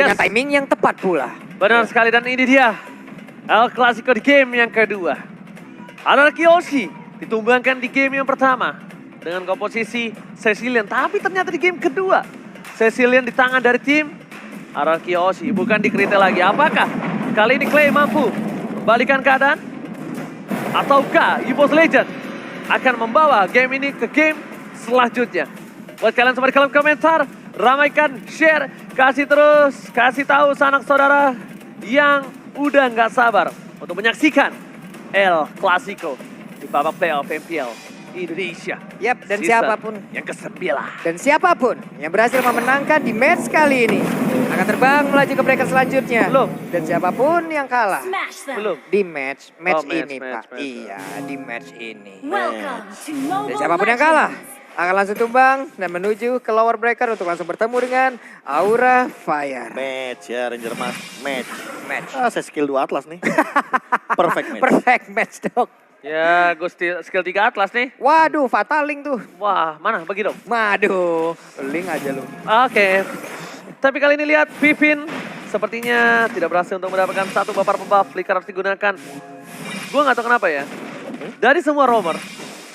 Dengan timing yang tepat pula. Benar sekali, dan ini dia El Clasico di game yang kedua. Anarchy Yoshi ditumbangkan di game yang pertama dengan komposisi Cecilian, tapi ternyata di game kedua Cecilian di tangan dari tim Anarchy Yoshi, bukan di Krite lagi. Apakah kali ini Clay mampu membalikan keadaan? Ataukah EVOS Legend akan membawa game ini ke game selanjutnya? Buat kalian semua di kolom komentar, ramaikan, share, kasih terus, kasih tahu sanak saudara yang udah nggak sabar untuk menyaksikan El Clasico di babak playoff MPL Indonesia. Yap, dan Season siapapun yang ke-9. dan siapapun yang berhasil memenangkan di match kali ini akan terbang melaju ke bracket selanjutnya. Belum. Dan siapapun yang kalah Belum. di match match, ini, match, Pak. match. Iya, di match ini. Welcome to Mobile Dan siapapun yang kalah akan langsung tumbang dan menuju ke lower breaker untuk langsung bertemu dengan Aura Fire. Match ya, Ranger Mas. Match. Match. Saya skill 2 Atlas nih. Perfect match. Perfect match, Dok. Ya, gue skill 3 Atlas nih. Waduh, fataling tuh. Wah, mana? Bagi dong. Waduh, link aja lu. Oke. Tapi kali ini lihat Pipin sepertinya tidak berhasil untuk mendapatkan satu bapar pembuff. Flicker harus digunakan. Gue gak tahu kenapa ya. Dari semua roamer,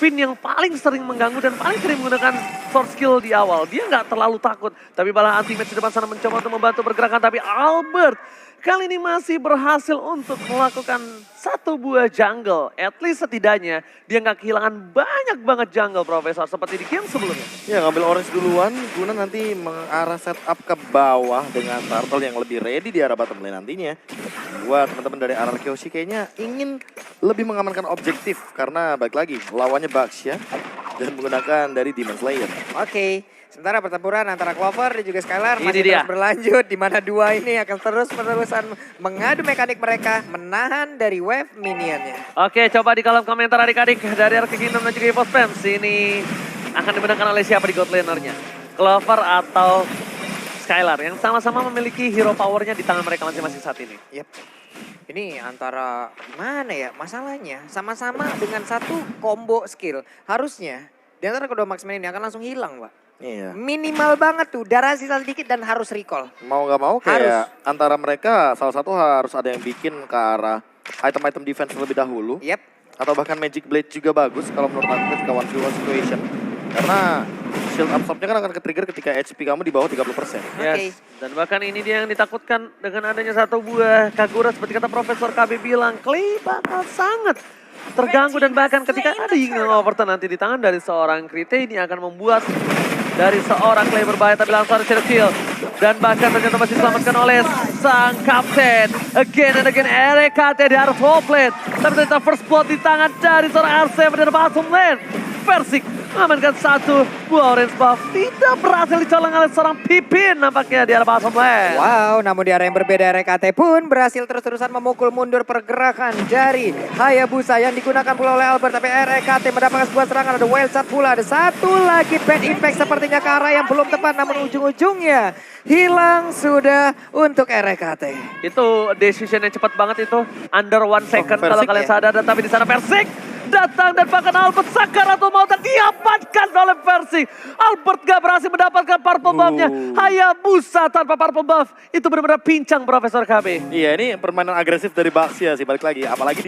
Finn yang paling sering mengganggu dan paling sering menggunakan sword skill di awal. Dia nggak terlalu takut. Tapi malah anti-match di depan sana mencoba untuk membantu pergerakan. Tapi Albert kali ini masih berhasil untuk melakukan satu buah jungle. At least setidaknya dia nggak kehilangan banyak banget jungle, Profesor. Seperti di game sebelumnya. Ya, ngambil orange duluan, guna nanti mengarah setup ke bawah dengan turtle yang lebih ready di arah bottom lane nantinya. Buat teman-teman dari Anarchy Yoshi kayaknya ingin lebih mengamankan objektif karena balik lagi lawannya Bugs ya, dan menggunakan dari Demon Slayer. Oke, sementara pertempuran antara Clover dan juga Skylar Ini masih dia. terus berlanjut. Di mana dua ini akan terus-menerusan mengadu mekanik mereka, menahan dari wave minionnya. Oke, coba di kolom komentar adik-adik dari Arcade Kingdom dan juga EVOS Fans. Ini akan dimenangkan oleh siapa di God Laner-nya? Clover atau Skylar yang sama-sama memiliki hero powernya di tangan mereka masing-masing saat ini. Yep. Ini antara mana ya masalahnya? Sama-sama dengan satu combo skill. Harusnya di antara kedua marksman ini akan langsung hilang, Pak. Iya. Minimal banget tuh, darah sisa sedikit dan harus recall. Mau nggak mau kayak Harus. antara mereka salah satu harus ada yang bikin ke arah item-item defense terlebih dahulu. Yep. Atau bahkan Magic Blade juga bagus kalau menurut aku ketika 1v1 situation. Karena shield absorb-nya kan akan ke-trigger ketika HP kamu di bawah 30%. Yes. Dan bahkan ini dia yang ditakutkan dengan adanya satu buah Kagura seperti kata Profesor KB bilang. Clay bakal sangat terganggu dan bahkan ketika ada Yingling Overton nanti di tangan dari seorang Krite ini akan membuat dari seorang Clay berbahaya tapi langsung ada shadow kill. Dan bahkan ternyata masih diselamatkan oleh sang kapten. Again and again RKT di arah top lane. Tapi ternyata first blood di tangan dari seorang R7 dari bottom lane. Persik mengamankan satu buah orange buff. Tidak berhasil dicolong oleh seorang Pipin nampaknya di arah bottom lane. Wow, namun di area yang berbeda RKT pun berhasil terus-terusan memukul mundur pergerakan dari Hayabusa yang digunakan pula oleh Albert. Tapi RKT mendapatkan sebuah serangan, ada wild shot pula. Ada satu lagi bad impact sepertinya ke arah yang belum tepat. Namun ujung-ujungnya hilang sudah untuk RKT. Itu decision yang cepat banget itu. Under 1 second Persik kalau kalian ya? sadar. Dan tapi di sana Persik datang dan bahkan Albert Sakaratul Maut diamankan oleh Persik. Albert gak berhasil mendapatkan purple buff-nya. Hayabusa tanpa purple buff. Itu benar-benar pincang Profesor KB. Iya, ini permainan agresif dari Baxia sih balik lagi. Apalagi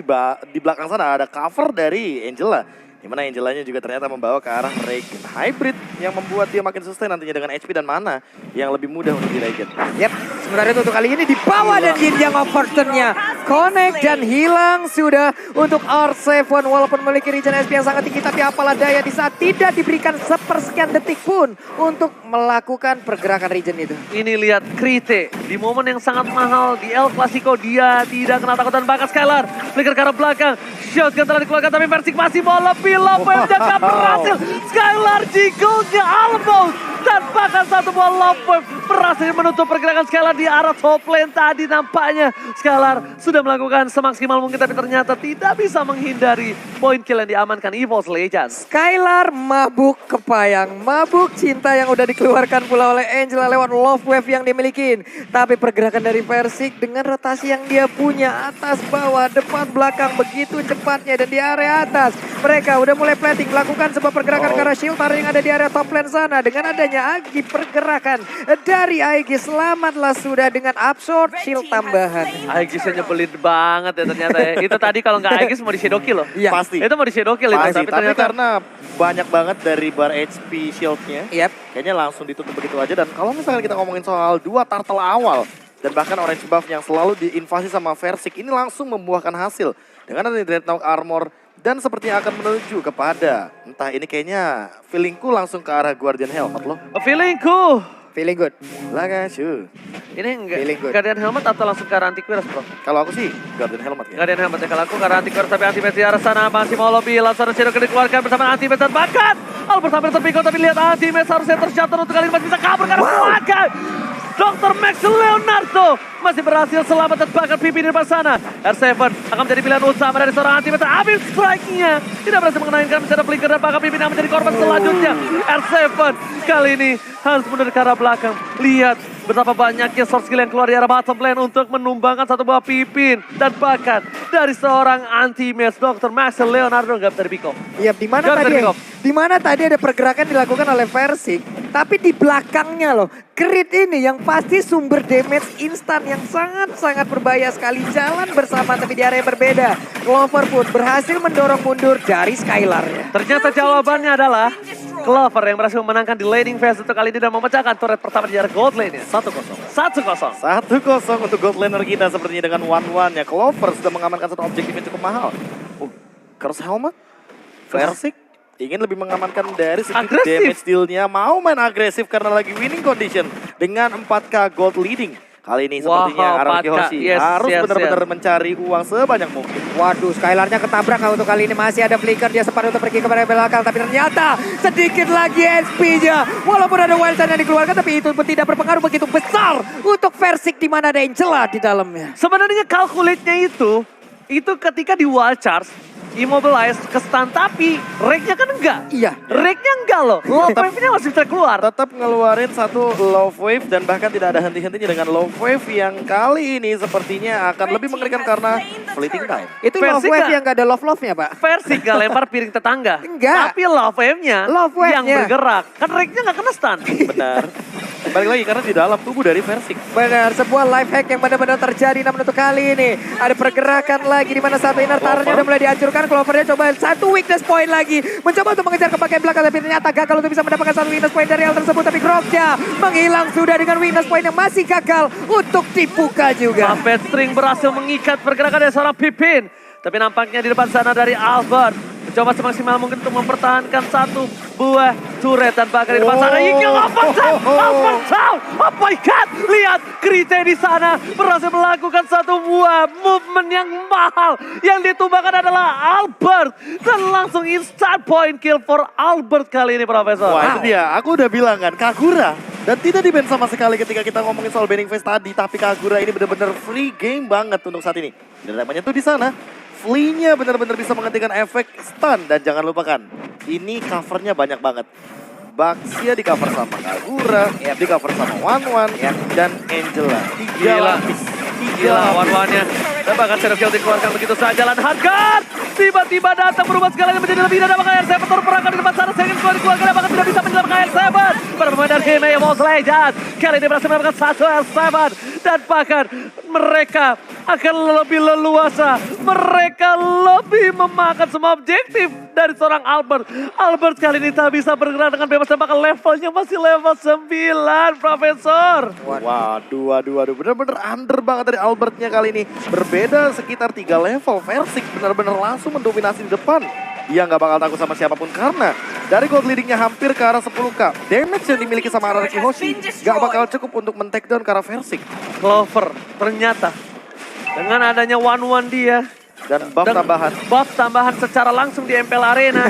di belakang sana ada cover dari Angela. Dimana Angelanya juga ternyata membawa ke arah regen hybrid yang membuat dia makin sustain nantinya dengan HP dan mana yang lebih mudah untuk di regen. Yap, sementara itu untuk kali ini di bawah dan Jinjang Overton-nya connect dan hilang sudah untuk R7 walaupun memiliki regen SP yang sangat tinggi, tapi apalah daya di saat tidak diberikan sepersekian detik pun untuk melakukan pergerakan regen itu. Ini lihat Krite di momen yang sangat mahal di El Clasico dia tidak kena takut dan bahkan Skylar flicker ke arah belakang. Shotgun telah dikeluarkan tapi Persik masih mau lebih love jaga berhasil. Skylar jiggle-nya almost dan bahkan satu buah love wave berhasil menutup pergerakan Skylar di arah top lane tadi. Nampaknya Skylar sudah melakukan semaksimal mungkin tapi ternyata tidak bisa menghindari poin kill yang diamankan EVOS Legends. Skylar mabuk kepayang, mabuk cinta yang udah dikeluarkan pula oleh Angela lewat love wave yang dimiliki. Tapi pergerakan dari Persik dengan rotasi yang dia punya atas bawah depan belakang begitu cepatnya dan di area atas mereka udah mulai plating melakukan sebuah pergerakan ke arah shield yang ada di area top lane sana dengan adanya Agi pergerakan dari Aegis. Selamatlah sudah dengan absorb shield tambahan. Aegisnya nyebelin banget ya ternyata ya. Itu tadi kalau nggak Aegis mau di shadow kill loh. Iya. Pasti. Itu mau di shadow kill itu. Pasti, Tapi tapi ternyata karena banyak banget dari bar HP shieldnya, Yap. kayaknya langsung ditutup begitu aja. Dan kalau misalkan kita ngomongin soal 2 turtle awal, dan bahkan orange buff yang selalu diinvasi sama Versik, ini langsung membuahkan hasil. Dengan ada Dreadnought Armor, dan sepertinya akan menuju kepada, entah ini kayaknya feelingku langsung ke arah Guardian Helmet loh. feelingku. Feeling good. Lagashu. Ini enggak Feeling good. Guardian Helmet atau langsung ke arah Antivirus bro? Kalau aku sih Guardian Helmet ya. Guardian Helmet ya, kalau aku ke arah Antivirus tapi Antivirus di arah sana masih mau lobby. Langsung Shadow Kill dikeluarkan bersama Antivirus dan bahkan Albert hampir terpikul tapi lihat Antivirus harusnya terjatuh untuk kali ini masih bisa kabur karena bahkan Dr. Max Leonardo masih berhasil selamat dan bahkan pimpin di depan sana. R7 akan menjadi pilihan utama dari seorang Antivirus. Ambil strike-nya. Tidak berhasil mengenai karena bisa ada flicker dan bahkan pimpin yang menjadi korban selanjutnya. R7 kali ini harus mundur ke arah belakang. Lihat betapa banyaknya source skill yang keluar di arah bottom lane untuk menumbangkan satu buah pimpin. Dan bahkan dari seorang anti-match Dr. Max Leonardo nggak bisa dipikul. Iya, di mana tadi ada pergerakan dilakukan oleh Versik, tapi di belakangnya loh, Crit ini yang pasti sumber damage instan yang sangat-sangat berbahaya sekali jalan bersama tapi di area yang berbeda. Clover pun berhasil mendorong mundur dari Skylar-nya. Ternyata jawabannya adalah Clover yang berhasil memenangkan di laning phase untuk kali ini dan memecahkan turret pertama di arah gold lane-nya. 1-0. 1-0 untuk gold laner kita sepertinya dengan 1-1 ya. Clover sudah mengamankan satu objektif yang cukup mahal. Curse Helmet, Versik ingin lebih mengamankan dari segi damage deal-nya. Mau main agresif karena lagi winning condition dengan 4K gold leading. Kali ini sepertinya RRQ Hoshi harus benar-benar mencari uang sebanyak mungkin. Waduh, Skylar-nya ketabrak untuk kali ini. Masih ada flicker, dia sempat untuk pergi ke belakang. Tapi ternyata sedikit lagi SP-nya. Walaupun ada wild shot yang dikeluarkan, tapi itu pun tidak berpengaruh begitu besar untuk Versik di mana ada Angela di dalamnya. Sebenarnya calculate-nya itu ketika di wild charge, immobilize ke stun tapi rake-nya kan enggak. Iya. Rake-nya enggak loh. Love wave-nya masih bisa keluar. Tetap ngeluarin satu love wave dan bahkan tidak ada henti-hentinya dengan love wave yang kali ini sepertinya akan lebih mengerikan karena fleeting time. Itu love wave yang gak ada love-love-nya, Pak. Versik gak lempar piring tetangga. Enggak. Tapi love wave-nya yang bergerak. Kan rake-nya gak kena stun. Benar. Balik lagi karena di dalam tubuh dari Versik. Benar, sebuah life hack yang benar-benar terjadi. Namun untuk kali ini ada pergerakan lagi di mana satu inner turret-nya udah mulai dihancurkan. Clover-nya coba satu weakness point lagi. Mencoba untuk mengejar ke bagian belakang tapi ternyata gagal untuk bisa mendapatkan satu weakness point dari hal tersebut. Tapi Grog-nya menghilang sudah dengan weakness point yang masih gagal untuk dibuka juga. Puppet String berhasil mengikat pergerakan dari seorang Pipin. Tapi nampaknya di depan sana dari Albert. Mencoba semaksimal mungkin untuk mempertahankan satu buah turret dan bahkan di depan sana Eagle Albert Town. Oh my god, lihat Krite di sana berhasil melakukan satu buah movement yang mahal. Yang ditumbangkan adalah Albert dan langsung instant point kill for Albert kali ini Profesor. Wah itu dia, aku udah bilang kan Kagura dan tidak di-ban sama sekali ketika kita ngomongin soal banning phase tadi. Tapi Kagura ini benar-benar free game banget untuk saat ini. Dan namanya tuh di sana. Flea-nya benar-benar bisa menghentikan efek stun. Dan jangan lupakan, ini covernya banyak banget. Baxia di cover sama Kagura, di cover sama Wanwan, dan Angela. Gila Wanwannya. Dan bahkan Shadow Kill dikeluarkan begitu saja. Dan Hardguard tiba-tiba datang berubah segalanya menjadi lebih dan bahkan R7 terperangkap di depan sana. Sayangin keluar dikeluarkan dan bahkan tidak bisa menyelamatkan R7. Para pemain dari tim Evo's Legends kali ini berhasil mendapatkan satu R7. Dan bahkan mereka akan lebih leluasa. Mereka lebih memakan semua objektif dari seorang Albert. Albert kali ini tak bisa bergerak dengan bebas dan bahkan levelnya masih level 9, Profesor. Waduh. Bener-bener under banget dari Albertnya kali ini. Berbeda sekitar 3 level. Versik bener-bener langsung mendominasi di depan. Dia nggak bakal takut sama siapapun karena dari gold leadingnya hampir ke arah 10k. Damage yang dimiliki sama RRQ Hoshi nggak bakal cukup untuk men-take down ke arah Versik. Clover ternyata dengan adanya 1-1 dia dan buff tambahan secara langsung di MPL Arena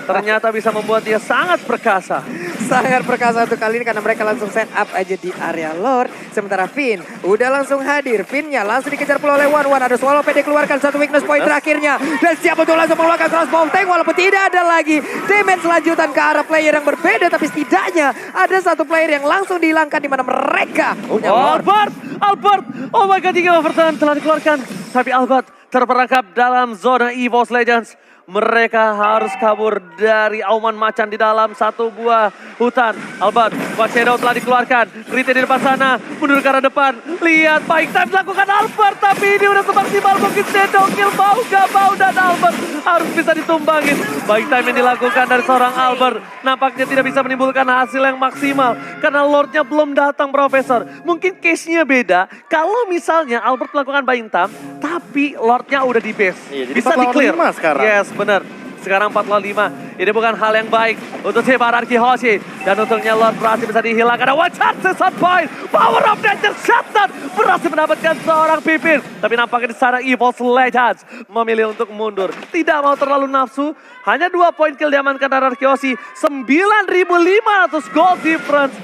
ternyata bisa membuat dia sangat perkasa. Sangat perkasa untuk kali ini karena mereka langsung set up aja di area Lord. Sementara Finn udah langsung hadir. Finn-nya langsung dikejar pula oleh Wanwan. Ada Swallow PD keluarkan satu weakness point terakhirnya. Dan siap untuk langsung mengeluarkan crossbow tank walaupun tidak ada lagi damage lanjutan ke arah player yang berbeda. Tapi setidaknya ada satu player yang langsung dihilangkan di mana mereka punya Lord. Albert, oh my god, 3 overtime telah dikeluarkan. Tapi Albert terperangkap dalam zona Evo's Legends. Mereka harus kabur dari auman macan di dalam satu buah hutan. Albert, Buat Shadow telah dikeluarkan. Rite di depan sana, mundur ke arah depan. Lihat, baik time dilakukan Albert, tapi ini udah semaksimal mungkin Shadow kill mau gak mau dan Albert harus bisa ditumbangin. Baik time yang dilakukan dari seorang Albert nampaknya tidak bisa menimbulkan hasil yang maksimal karena Lordnya belum datang, Profesor. Mungkin case-nya beda kalau misalnya Albert melakukan buying time, tapi Lordnya udah di base. Iya, jadi Bisa 4 lawan di-clear. 5 sekarang. Yes, benar. Sekarang 4 lawan 5. Ini bukan hal yang baik untuk si Araki Hoshi. Dan untungnya Lord berhasil bisa dihilangkan. Ada one chance shot point. Power of Nature Shutdown. Berhasil mendapatkan seorang pipin. Tapi nampaknya di sana Evil Legends memilih untuk mundur. Tidak mau terlalu nafsu. Hanya 2 poin kill diamankan dari Araki Hoshi. 9.500 gold difference.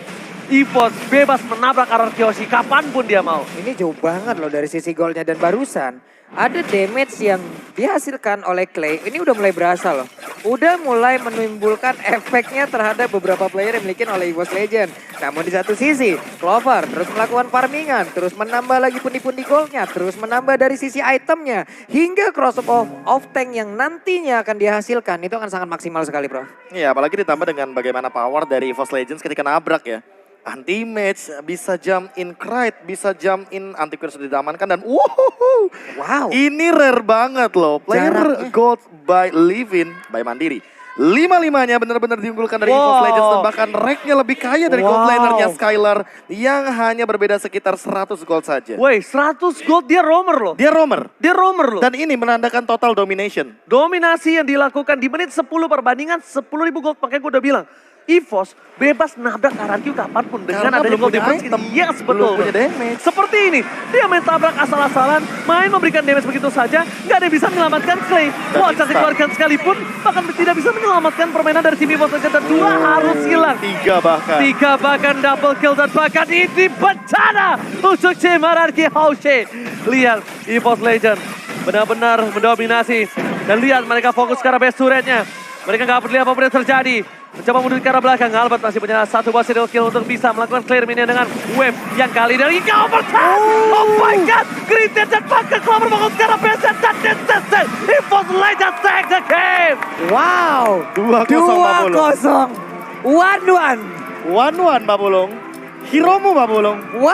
EVOS bebas menabrak Araki Hoshi kapanpun dia mau. Ini jauh banget loh dari sisi golnya dan barusan ada damage yang dihasilkan oleh Clay. Ini udah mulai berasa loh. Udah mulai menimbulkan efeknya terhadap beberapa player yang dimiliki oleh EVOS Legend. Namun di satu sisi Clover terus melakukan farmingan, terus menambah lagi pundi-pundi goldnya, terus menambah dari sisi itemnya. Hingga crossover off tank yang nantinya akan dihasilkan itu akan sangat maksimal sekali, Bro. Iya, apalagi ditambah dengan bagaimana power dari EVOS Legends ketika nabrak ya. Anti-match, bisa jump in Knight, bisa jump in anti-queer sudah diamankan dan Wow. ini rare banget loh. Player Jaraknya. gold by Livin, by Mandiri. 5-5-nya benar-benar diunggulkan dari EVOS Wow. Legends dan bahkan ranknya lebih kaya dari gold Wow. lanernya Skylar yang hanya berbeda sekitar 100 gold saja. Woi, 100 gold dia roamer loh. Dia roamer. Dia roamer loh. Dan ini menandakan total domination. Dominasi yang dilakukan di menit 10 perbandingan 10.000 gold. Makanya gue udah bilang, EVOS bebas nabrak RRQ kapanpun dengan Karena ada belum gold punya difference item, ini. Yes, belum betul. punya damage. Seperti ini, dia main tabrak asal-asalan, main memberikan damage begitu saja, nggak ada yang bisa menyelamatkan Clay. Wah, instan. dikeluarkan sekalipun, bahkan tidak bisa menyelamatkan permainan dari tim EVOS Legends. Dan 2 harus hilang. 3 bahkan. 3 bahkan double kill dan bahkan ini bencana untuk tim RRQ Hoshi. Lihat EVOS Legends benar-benar mendominasi. Dan lihat mereka fokus ke arah base turretnya. Mereka nggak peduli apapun yang terjadi. Mencoba mundur ke arah belakang. Albert masih punya 1 buah serial kill untuk bisa melakukan clear minion dengan wave yang kali dari overtime. Oh my god. Greeted dan bahkan Clover bangun ke arah base dan disession. EVOS Legends take the game. Wow. 2-0 Babulung. 2-0. 1-1. 1-1 Babulung. Hiromu Babulung. Wow.